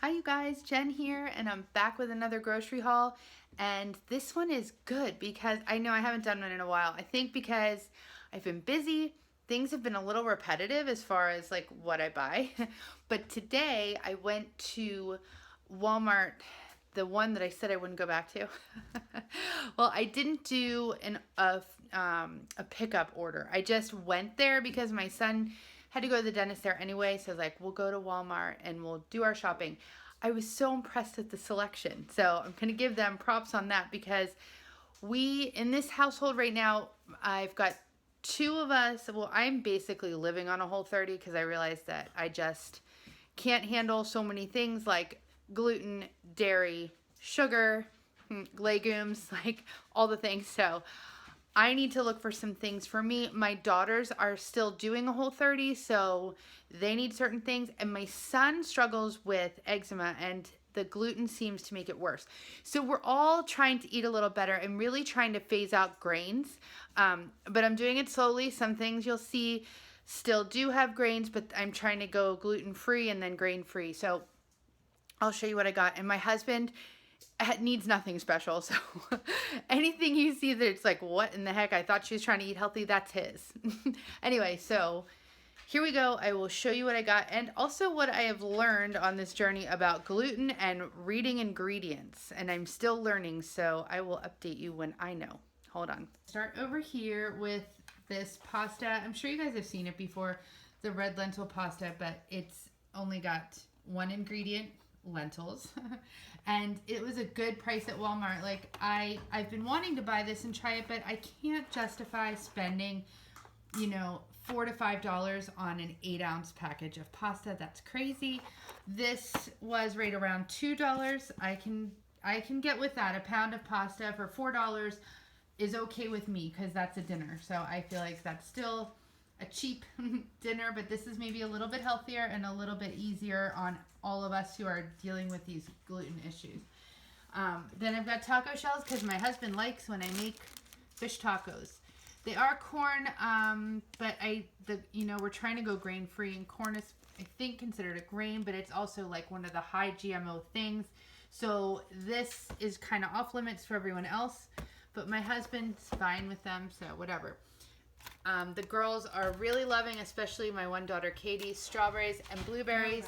Hi you guys, Jen here, and I'm back with another grocery haul. And this one is good because I know I haven't done one in a while. I think because I've been busy, things have been a little repetitive as far as like what I buy. But today I went to Walmart, the one that I said I wouldn't go back to. Well, I didn't do a pickup order. I just went there because my son had to go to the dentist there anyway, so I was like, we'll go to Walmart and we'll do our shopping. I was so impressed with the selection. So I'm going to give them props on that because in this household right now, I've got two of us. Well, I'm basically living on a Whole30 because I realized that I just can't handle so many things like gluten, dairy, sugar, legumes, like all the things. So I need to look for some things for me. My daughters are still doing a Whole30, so they need certain things. And my son struggles with eczema, and the gluten seems to make it worse. So we're all trying to eat a little better and really trying to phase out grains. But I'm doing it slowly. Some things you'll see still do have grains, but I'm trying to go gluten-free and then grain-free. So I'll show you what I got. And my husband needs nothing special, so anything you see that it's like, what in the heck, I thought she was trying to eat healthy, that's his. Anyway, so here we go. I will show you what I got and also what I have learned on this journey about gluten and reading ingredients, and I'm still learning, so I will update you when I know. Hold on. Start over here with this pasta. I'm sure you guys have seen it before, the red lentil pasta, but it's only got one ingredient, lentils. And it was a good price at Walmart. Like I've been wanting to buy this and try it, but I can't justify spending, $4 to $5 on an 8-ounce package of pasta. That's crazy. This was right around $2. I can get with that. A pound of pasta for $4 is okay with me because that's a dinner. So I feel like that's still a cheap dinner, but this is maybe a little bit healthier and a little bit easier on all of us who are dealing with these gluten issues. Then I've got taco shells because my husband likes when I make fish tacos. They are corn, but we're trying to go grain-free, and corn is, I think, considered a grain, but it's also like one of the high GMO things. So this is kind of off limits for everyone else, but my husband's fine with them, so whatever. The girls are really loving, especially my one daughter Katie, strawberries and blueberries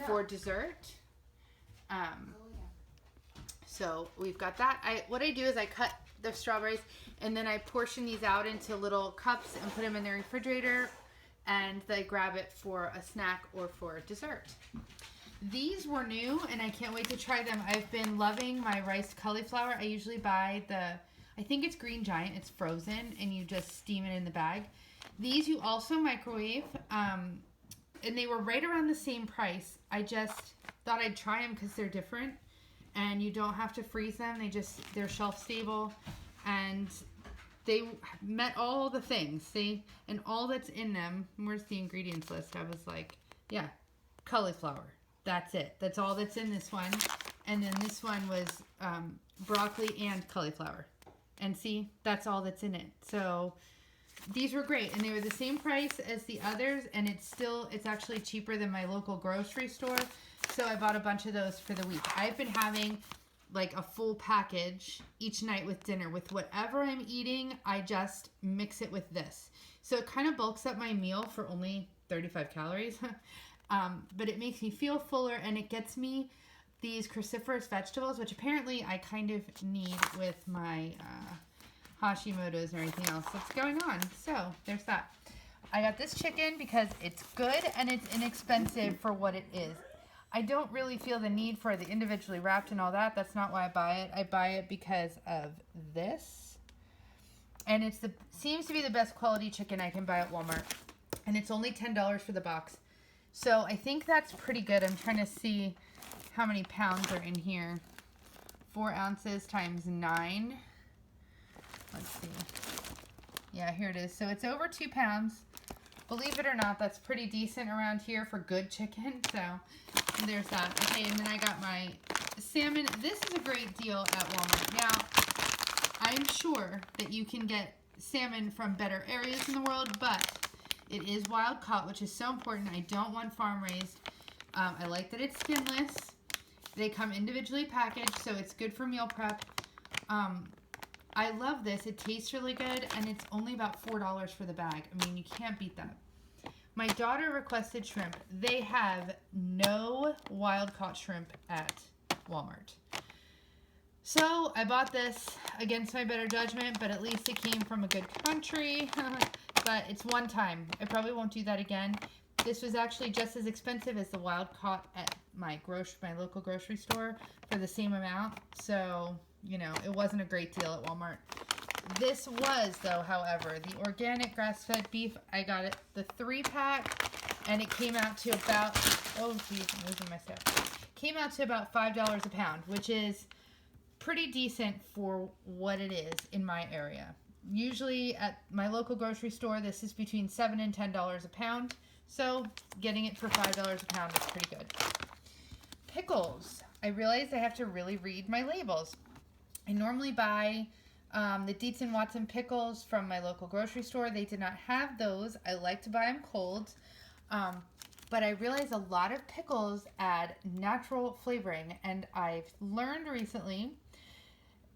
for dessert. So we've got that. What I do is I cut the strawberries and then I portion these out into little cups and put them in the refrigerator, and they grab it for a snack or for dessert. These were new and I can't wait to try them. I've been loving my riced cauliflower. I usually buy I think it's Green Giant. It's frozen, and you just steam it in the bag. These you also microwave, and they were right around the same price. I just thought I'd try them because they're different, and you don't have to freeze them. They're shelf stable, and they met all the things. See, and all that's in them. Where's the ingredients list? I was like, yeah, cauliflower. That's it. That's all that's in this one, and then this one was broccoli and cauliflower. And see, that's all that's in it. So these were great, and they were the same price as the others, and it's actually cheaper than my local grocery store. So I bought a bunch of those for the week. I've been having like a full package each night with dinner. With whatever I'm eating, I just mix it with this. So it kind of bulks up my meal for only 35 calories. But it makes me feel fuller, and it gets me these cruciferous vegetables, which apparently I kind of need with my Hashimoto's or anything else that's going on. So there's that. I got this chicken because it's good and it's inexpensive for what it is. I don't really feel the need for the individually wrapped and all that. That's not why I buy it. I buy it because of this. And seems to be the best quality chicken I can buy at Walmart. And it's only $10 for the box. So I think that's pretty good. I'm trying to see how many pounds are in here. 4 ounces times 9. Let's see. Yeah, here it is. So it's over 2 pounds. Believe it or not, that's pretty decent around here for good chicken. So there's that. Okay, and then I got my salmon. This is a great deal at Walmart. Now, I'm sure that you can get salmon from better areas in the world, but it is wild caught, which is so important. I don't want farm raised. I like that it's skinless. They come individually packaged, so it's good for meal prep. I love this. It tastes really good, and it's only about $4 for the bag. I mean, you can't beat that. My daughter requested shrimp. They have no wild-caught shrimp at Walmart. So I bought this against my better judgment, but at least it came from a good country. But it's one time. I probably won't do that again. This was actually just as expensive as the wild-caught at my local grocery store for the same amount. So, you know, it wasn't a great deal at Walmart. This was, though, however, the organic grass-fed beef. I got it, the 3-pack, and it came out to about, oh, geez, I'm losing my stuff. Came out to about $5 a pound, which is pretty decent for what it is in my area. Usually at my local grocery store, this is between $7 and $10 a pound. So getting it for $5 a pound is pretty good. Pickles. I realized I have to really read my labels. I normally buy the Dietz & Watson pickles from my local grocery store. They did not have those. I like to buy them cold. But I realize a lot of pickles add natural flavoring. And I've learned recently,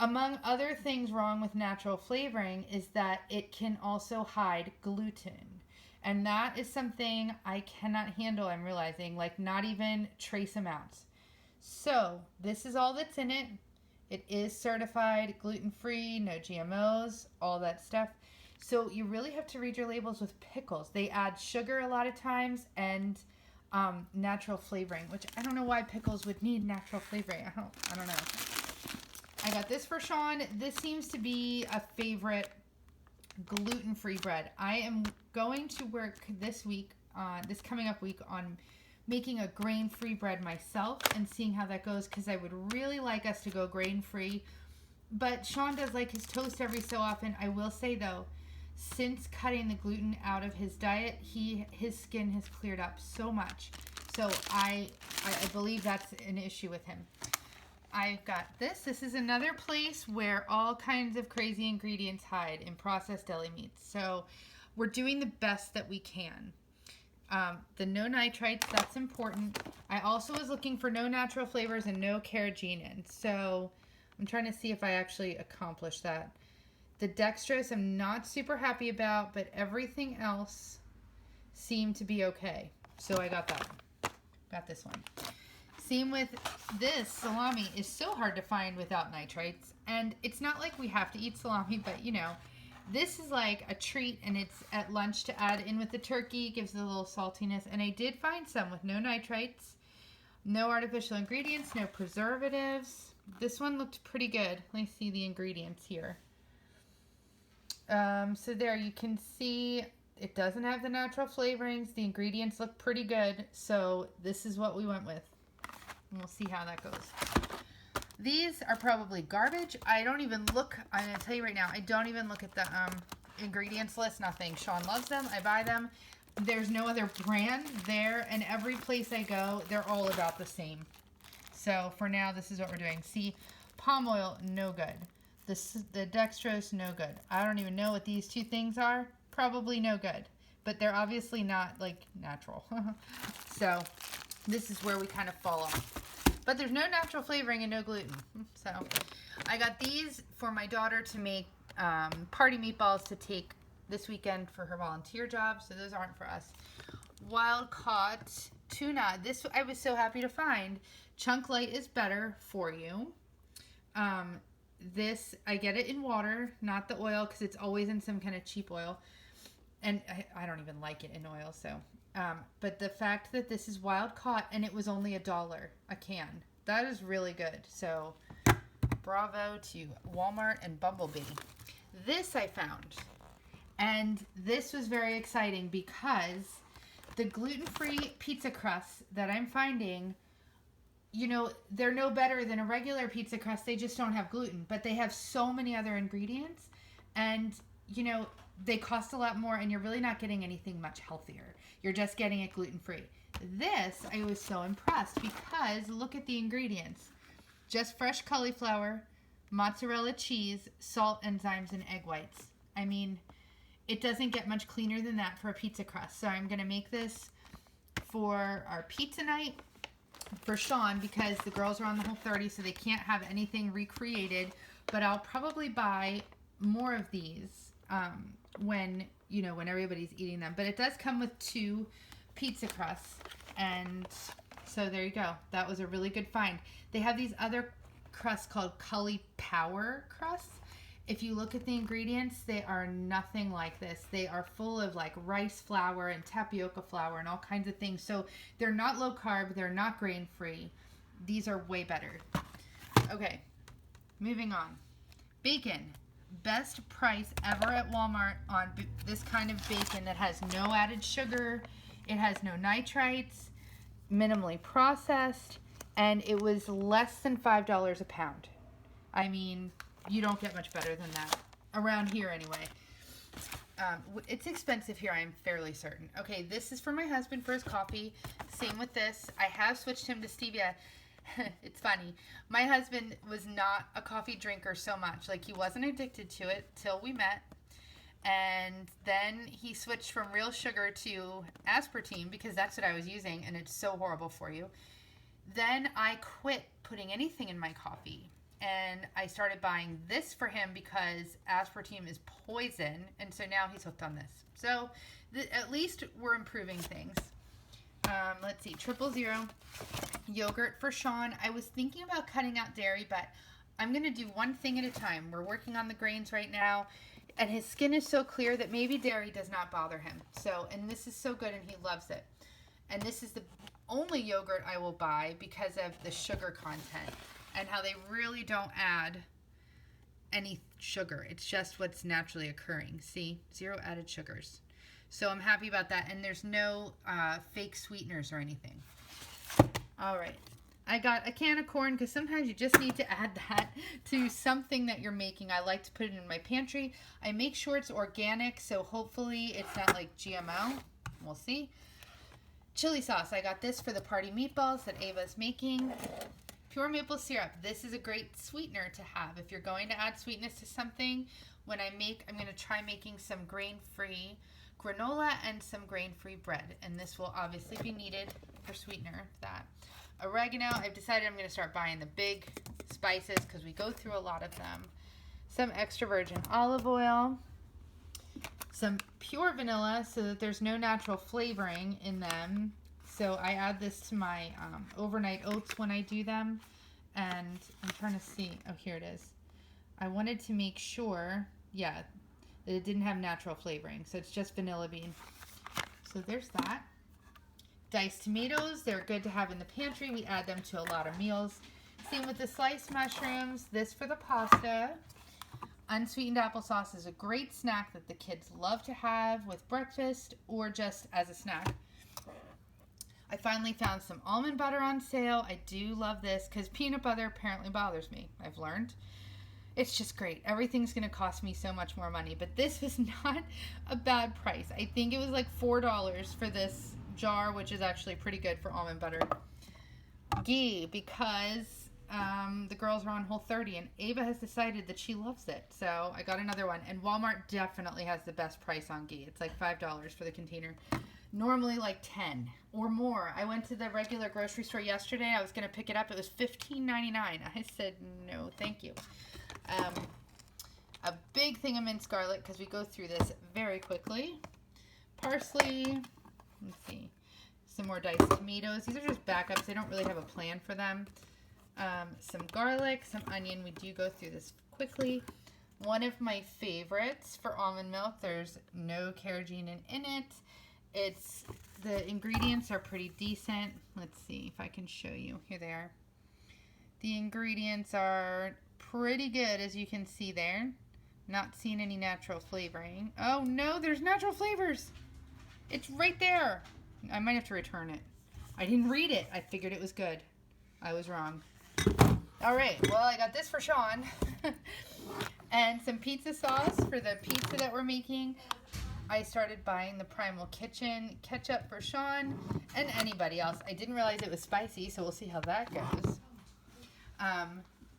among other things wrong with natural flavoring, is that it can also hide gluten. And that is something I cannot handle, I'm realizing, like not even trace amounts. So this is all that's in it. It is certified gluten-free, no GMOs, all that stuff. So you really have to read your labels with pickles. They add sugar a lot of times and natural flavoring, which I don't know why pickles would need natural flavoring. I don't know. I got this for Sean. This seems to be a favorite gluten-free bread. I am going to work this coming up week on making a grain-free bread myself and seeing how that goes, because I would really like us to go grain-free. But Sean does like his toast every so often. I will say, though, since cutting the gluten out of his diet, his skin has cleared up so much. So I believe that's an issue with him. I've got this. This is another place where all kinds of crazy ingredients hide in processed deli meats. So we're doing the best that we can. The no nitrites, that's important. I also was looking for no natural flavors and no carrageenan. So I'm trying to see if I actually accomplished that. The dextrose I'm not super happy about, but everything else seemed to be okay. So I got that one. Got this one. Same with this. Salami is so hard to find without nitrites. And it's not like we have to eat salami, but you know, this is like a treat, and it's at lunch to add in with the turkey. Gives it a little saltiness. And I did find some with no nitrites, no artificial ingredients, no preservatives. This one looked pretty good. Let me see the ingredients here. So there you can see it doesn't have the natural flavorings. The ingredients look pretty good. So this is what we went with. And we'll see how that goes. These are probably garbage. I don't even look. I'm going to tell you right now, I don't even look at the ingredients list. Nothing. Sean loves them. I buy them. There's no other brand there. And every place I go, they're all about the same. So for now, this is what we're doing. See, palm oil, no good. The dextrose, no good. I don't even know what these two things are. Probably no good. But they're obviously not, like, natural. So this is where we kind of fall off. But there's no natural flavoring and no gluten. So I got these for my daughter to make party meatballs to take this weekend for her volunteer job. So those aren't for us. Wild caught tuna. This I was so happy to find. Chunk light is better for you. This, I get it in water, not the oil, because it's always in some kind of cheap oil. And I don't even like it in oil, so. But the fact that this is wild caught and it was only $1 a can, that is really good. So bravo to Walmart and Bumblebee. This I found, and this was very exciting because the gluten-free pizza crusts that I'm finding, you know, they're no better than a regular pizza crust. They just don't have gluten, but they have so many other ingredients, and you know, they cost a lot more, and you're really not getting anything much healthier. You're just getting it gluten-free. This, I was so impressed because look at the ingredients. Just fresh cauliflower, mozzarella cheese, salt, enzymes, and egg whites. I mean, it doesn't get much cleaner than that for a pizza crust. So I'm going to make this for our pizza night for Sean, because the girls are on the Whole30, so they can't have anything recreated. But I'll probably buy more of these when everybody's eating them. But it does come with 2 pizza crusts, and so there you go. That was a really good find. They have these other crusts called Cauliflower crusts. If you look at the ingredients, they are nothing like this. They are full of like rice flour and tapioca flour and all kinds of things. So they're not low carb. They're not grain free. These are way better. Okay, moving on. Bacon. Best price ever at Walmart on this kind of bacon that has no added sugar. It has no nitrites, minimally processed, and it was less than $5 a pound. I mean, you don't get much better than that. Around here anyway. It's expensive here, I'm fairly certain. Okay, this is for my husband for his coffee. Same with this. I have switched him to Stevia. It's funny. My husband was not a coffee drinker so much. Like, he wasn't addicted to it till we met. And then he switched from real sugar to aspartame because that's what I was using, and it's so horrible for you. Then I quit putting anything in my coffee. And I started buying this for him because aspartame is poison. And so now he's hooked on this. So at least we're improving things. Let's see. 000 yogurt for Sean. I was thinking about cutting out dairy, but I'm going to do one thing at a time. We're working on the grains right now. And his skin is so clear that maybe dairy does not bother him. So, and this is so good and he loves it. And this is the only yogurt I will buy because of the sugar content. And how they really don't add any sugar. It's just what's naturally occurring. See? 0 added sugars. So I'm happy about that. And there's no fake sweeteners or anything. All right. I got a can of corn because sometimes you just need to add that to something that you're making. I like to put it in my pantry. I make sure it's organic, so hopefully it's not like GMO. We'll see. Chili sauce. I got this for the party meatballs that Ava's making. Pure maple syrup. This is a great sweetener to have. If you're going to add sweetness to something, when I'm going to try making some grain-free granola and some grain-free bread. And this will obviously be needed for sweetener. That. Oregano. I've decided I'm going to start buying the big spices because we go through a lot of them. Some extra virgin olive oil. Some pure vanilla so that there's no natural flavoring in them. So I add this to my overnight oats when I do them. And I'm trying to see. Oh, here it is. I wanted to make sure, that it didn't have natural flavoring. So it's just vanilla bean. So there's that. Diced tomatoes. They're good to have in the pantry. We add them to a lot of meals. Same with the sliced mushrooms. This for the pasta. Unsweetened applesauce is a great snack that the kids love to have with breakfast or just as a snack. I finally found some almond butter on sale. I do love this because peanut butter apparently bothers me. I've learned. It's just great. Everything's going to cost me so much more money. But this was not a bad price. I think it was like $4 for this jar, which is actually pretty good for almond butter. Ghee, because the girls are on Whole30 and Ava has decided that she loves it. So I got another one. And Walmart definitely has the best price on ghee. It's like $5 for the container. Normally like 10 or more. I went to the regular grocery store yesterday. I was going to pick it up. It was $15.99. I said, no, thank you. A big thing of minced garlic because we go through this very quickly. Parsley. Let's see. Some more diced tomatoes. These are just backups. I don't really have a plan for them. Some garlic, some onion. We do go through this quickly. One of my favorites for almond milk. There's no carrageenan in it. The ingredients are pretty decent. Let's see if I can show you. Here they are. The ingredients are pretty good, as you can see there. Not seeing any natural flavoring. Oh no, there's natural flavors. It's right there. I might have to return it. I didn't read it. I figured it was good. I was wrong. All right, well, I got this for Sean. And some pizza sauce for the pizza that we're making. I started buying the Primal Kitchen ketchup for Sean and anybody else. I didn't realize it was spicy, so we'll see how that goes.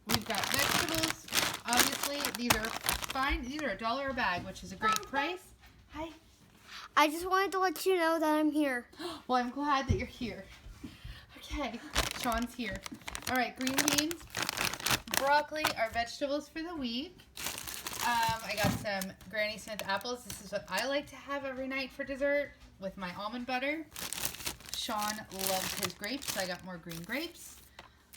We've got vegetables. Obviously, these are fine. These are $1 a bag, which is a great price. Hi. I just wanted to let you know that I'm here. Well, I'm glad that you're here. Okay, Sean's here. All right, green beans, broccoli are vegetables for the week. I got some Granny Smith apples. This is what I like to have every night for dessert with my almond butter. Sean loves his grapes, so I got more green grapes.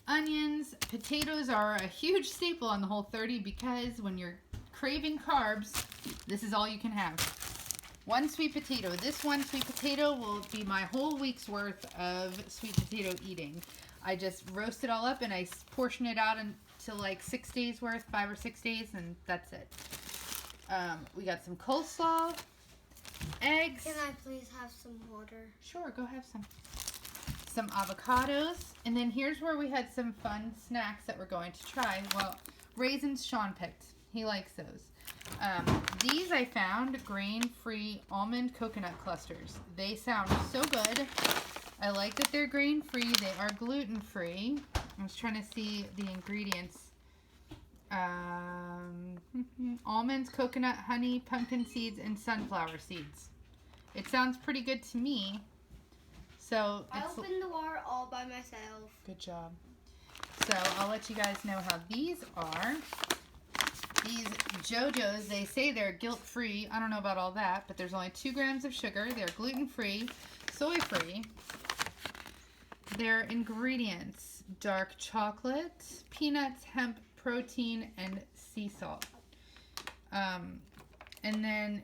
Onions, potatoes are a huge staple on the Whole30 because when you're craving carbs, this is all you can have. One sweet potato. This one sweet potato will be my whole week's worth of sweet potato eating. I just roast it all up and I portion it out into like 6 days worth, 5 or 6 days, and that's it. We got some coleslaw, eggs. Can I please have some water? Sure, go have some. Some avocados, and then here's where we had some fun snacks that we're going to try. Well, raisins Sean picked. He likes those. These I found grain-free almond coconut clusters. They sound so good. I like that they're grain-free. They are gluten-free. I was trying to see the ingredients. Almonds, coconut, honey, pumpkin seeds, and sunflower seeds. It sounds pretty good to me. So I opened the water all by myself. Good job. So I'll let you guys know how these are. These JoJo's, they say they're guilt-free. I don't know about all that, but there's only 2 grams of sugar. They're gluten-free, soy-free. Their ingredients: dark chocolate, peanuts, hemp, protein, and sea salt. And then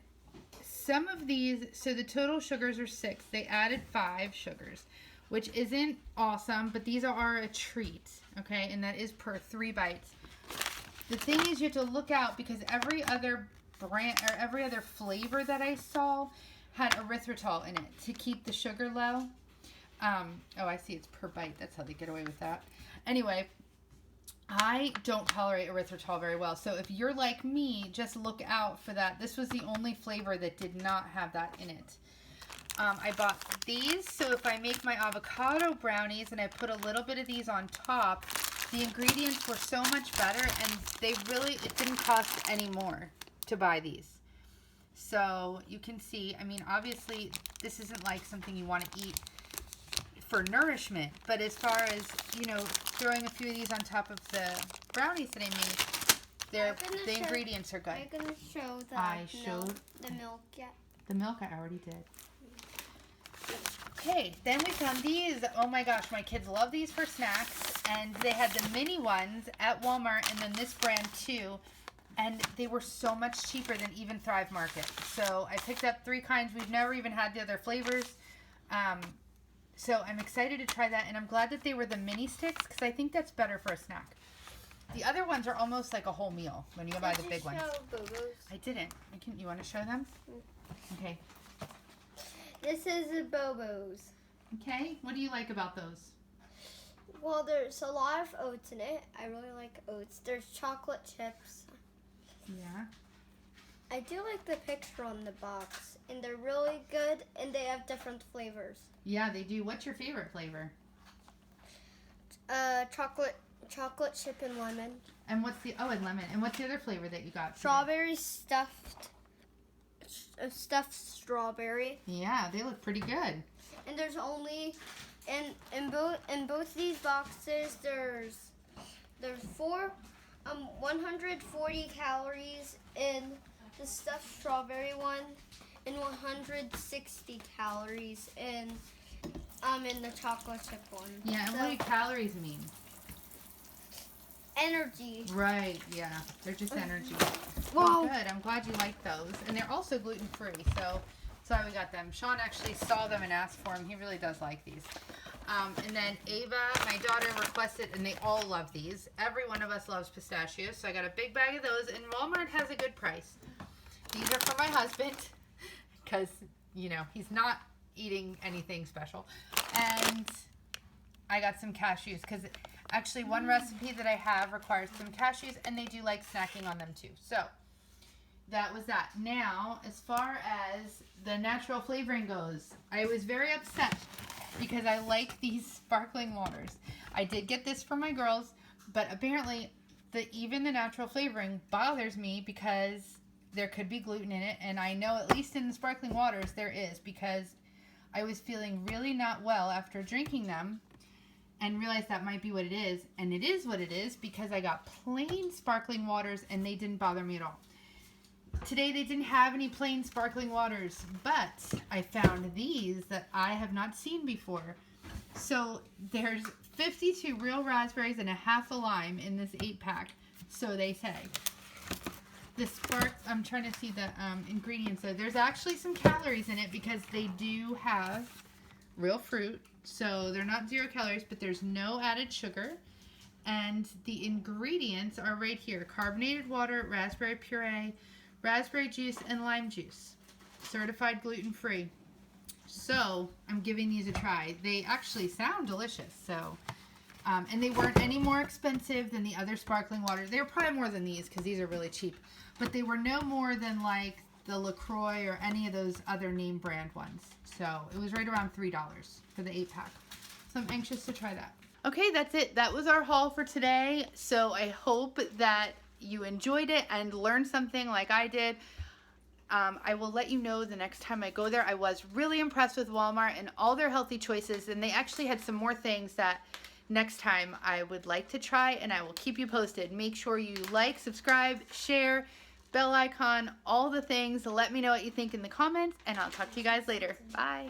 some of these, so the total sugars are 6. They added 5 sugars, which isn't awesome, but these are a treat, okay? And that is per 3 bites. The thing is, you have to look out because every other brand or every other flavor that I saw had erythritol in it to keep the sugar low. Oh, I see, it's per bite. That's how they get away with that. Anyway, I don't tolerate erythritol very well. So if you're like me, just look out for that. This was the only flavor that did not have that in it. I bought these. So if I make my avocado brownies and I put a little bit of these on top, the ingredients were so much better and it didn't cost any more to buy these. So you can see, I mean, obviously this isn't like something you want to eat for nourishment, but as far as, you know, throwing a few of these on top of the brownies that I made, the ingredients are good. I'm going to show the milk yet. The milk I already did. Okay, then we found these. Oh my gosh, my kids love these for snacks, and they had the mini ones at Walmart, and then this brand too, and they were so much cheaper than even Thrive Market. So I picked up 3 kinds. We've never even had the other flavors. So I'm excited to try that, and I'm glad that they were the mini sticks because I think that's better for a snack. The other ones are almost like a whole meal when you buy the big ones. I didn't. You want to show them? Okay. This is the Bobos. Okay. What do you like about those? Well, there's a lot of oats in it. I really like oats. There's chocolate chips. Yeah. I do like the picture on the box, and they're really good, and they have different flavors. Yeah, they do. What's your favorite flavor? Chocolate chip and lemon. And and lemon. And what's the other flavor that you got? Strawberry stuffed strawberry. Yeah, they look pretty good. And there's only in both these boxes there's 140 calories in the stuffed strawberry one and 160 calories in the chocolate chip one. Yeah, and what do calories mean? Energy. Right, yeah. They're just energy. Well, good. I'm glad you like those. And they're also gluten-free, so that's why we got them. Sean actually saw them and asked for them. He really does like these. And then Ava, my daughter, requested, and they all love these. Every one of us loves pistachios, so I got a big bag of those, and Walmart has a good price. These are for my husband because, you know, he's not eating anything special. And I got some cashews because actually one recipe that I have requires some cashews, and they do like snacking on them too. So that was that. Now, as far as the natural flavoring goes, I was very upset because I like these sparkling waters. I did get this for my girls, but apparently even the natural flavoring bothers me because there could be gluten in it, and I know at least in the sparkling waters there is, because I was feeling really not well after drinking them and realized that might be what it is, and it is what it is because I got plain sparkling waters and they didn't bother me at all. Today they didn't have any plain sparkling waters, but I found these that I have not seen before. So there's 52 real raspberries and a half a lime in this 8-pack, so they say. The I'm trying to see the ingredients. So there's actually some calories in it because they do have real fruit. So they're not 0 calories, but there's no added sugar. And the ingredients are right here. Carbonated water, raspberry puree, raspberry juice, and lime juice. Certified gluten-free. So I'm giving these a try. They actually sound delicious. So, and they weren't any more expensive than the other sparkling water. They were probably more than these because these are really cheap. But they were no more than like the LaCroix or any of those other name brand ones. So it was right around $3 for the 8-pack. So I'm anxious to try that. Okay, that's it. That was our haul for today. So I hope that you enjoyed it and learned something like I did. I will let you know the next time I go there. I was really impressed with Walmart and all their healthy choices, and they actually had some more things that next time I would like to try, and I will keep you posted. Make sure you like, subscribe, share, bell icon, all the things. Let me know what you think in the comments, and I'll talk to you guys later. Bye.